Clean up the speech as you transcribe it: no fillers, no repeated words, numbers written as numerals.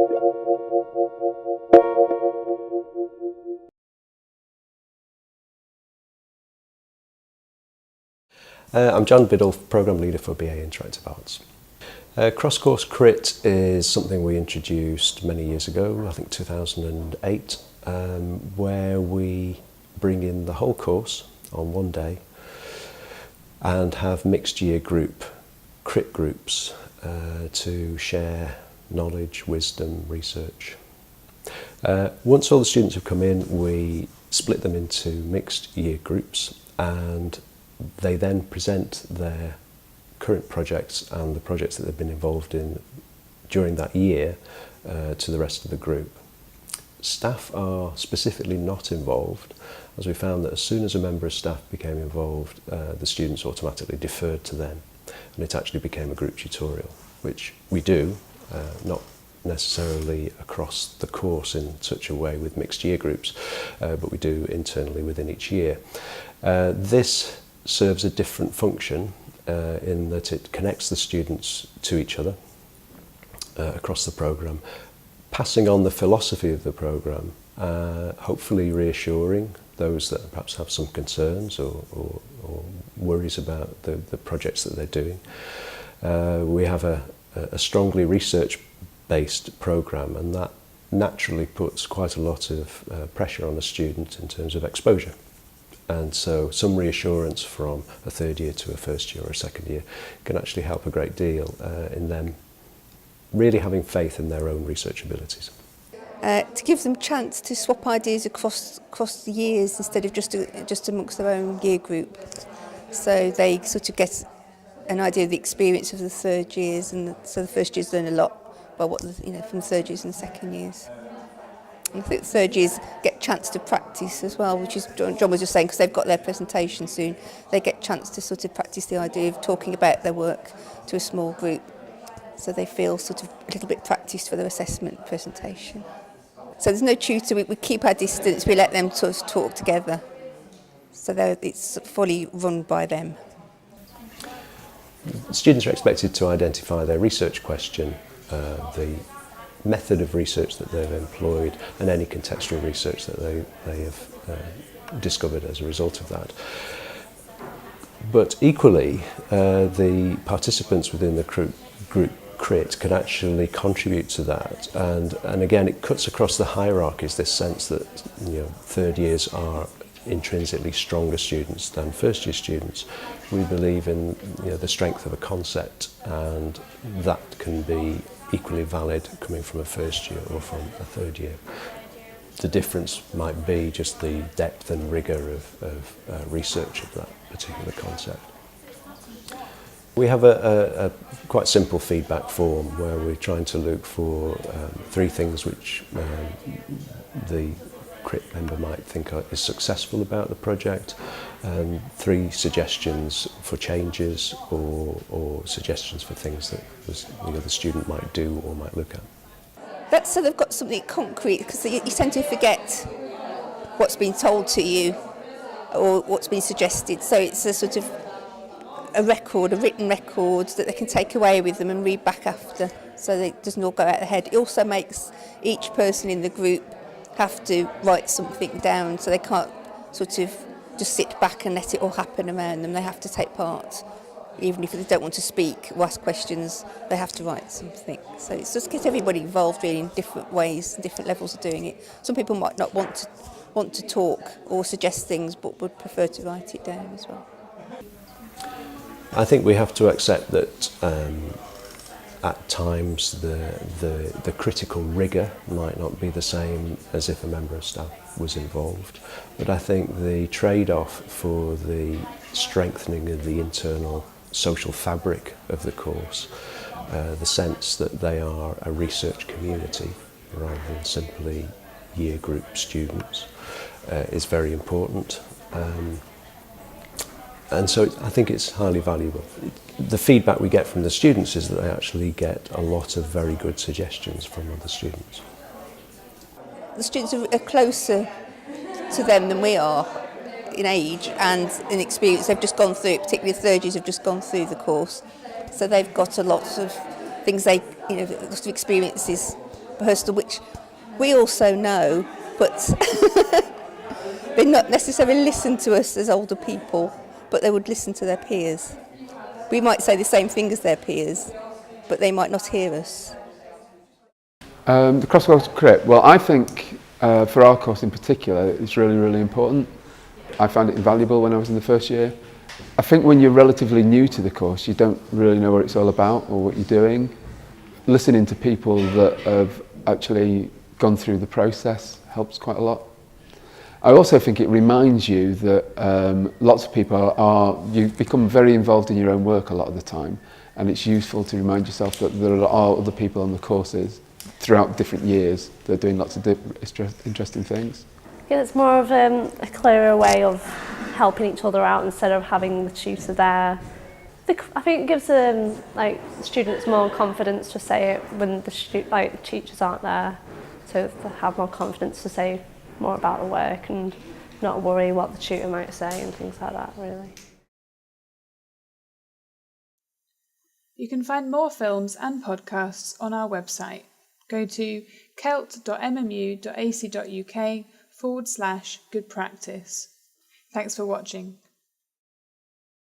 I'm John Biddulph, Programme Leader for BA Interactive Arts. Cross-course crit is something we introduced many years ago, I think 2008, where we bring in the whole course on one day and have mixed year group crit groups to share knowledge, wisdom, research. Once all the students have come in, we split them into mixed year groups, and they then present their current projects and the projects that they've been involved in during that year to the rest of the group. Staff are specifically not involved, as we found that as soon as a member of staff became involved, the students automatically deferred to them, and it actually became a group tutorial, which we do, not necessarily across the course in such a way with mixed year groups, but we do internally within each year. This serves a different function in that it connects the students to each other across the programme, passing on the philosophy of the programme, hopefully reassuring those that perhaps have some concerns or worries about the projects that they're doing. We have a strongly research-based programme, and that naturally puts quite a lot of pressure on a student in terms of exposure. And so some reassurance from a third year to a first year or a second year can actually help a great deal in them really having faith in their own research abilities. To give them a chance to swap ideas across the years instead of just amongst their own year group. So they sort of get an idea of the experience of the third years, and so the first years learn a lot about what from the third years and the second years. And I think the third years get a chance to practice as well, which is John was just saying, because they've got their presentation soon, they get a chance to sort of practice the idea of talking about their work to a small group, so they feel sort of a little bit practiced for their assessment presentation. So there's no tutor, we keep our distance, we let them sort of talk together, so it's fully run by them. Students are expected to identify their research question, the method of research that they've employed, and any contextual research that they have discovered as a result of that. But equally, the participants within the group crit can actually contribute to that, and again it cuts across the hierarchies, this sense that third years are intrinsically stronger students than first year students. We believe in the strength of a concept, and that can be equally valid coming from a first year or from a third year. The difference might be just the depth and rigour of research of that particular concept. We have a quite simple feedback form where we're trying to look for three things which the crit member might think is successful about the project, and three suggestions for changes or suggestions for things that the student might do or might look at. That's so they've got something concrete, because you tend to forget what's been told to you or what's been suggested, so it's a sort of a written record that they can take away with them and read back after, so that it doesn't all go out of their head. It also makes each person in the group have to write something down, so they can't sort of just sit back and let it all happen around them. They have to take part. Even if they don't want to speak or ask questions, they have to write something. So it's just get everybody involved really in different ways, different levels of doing it. Some people might not want to talk or suggest things, but would prefer to write it down as well. I think we have to accept that at times the critical rigour might not be the same as if a member of staff was involved, but I think the trade-off for the strengthening of the internal social fabric of the course, the sense that they are a research community rather than simply year group students, is very important. And so I think it's highly valuable. The feedback we get from the students is that they actually get a lot of very good suggestions from other students. The students are closer to them than we are in age and in experience. They've just gone through, particularly the third years have just gone through the course. So they've got a lot of things lots of experiences personal, which we also know, but they not necessarily listen to us as older people, but they would listen to their peers. We might say the same thing as their peers, but they might not hear us. The cross-course crit, well, I think for our course in particular, it's really, really important. I found it invaluable when I was in the first year. I think when you're relatively new to the course, you don't really know what it's all about or what you're doing. Listening to people that have actually gone through the process helps quite a lot. I also think it reminds you that lots of people you become very involved in your own work a lot of the time, and it's useful to remind yourself that there are other people on the courses throughout different years that are doing lots of interesting things. Yeah, it's more of a clearer way of helping each other out instead of having the tutor there. I think it gives students more confidence to say it when the teachers aren't there, so they have more confidence to say more about the work and not worry what the tutor might say and things like that, really. You can find more films and podcasts on our website. Go to celt.mmu.ac.uk/good practice. Thanks for watching.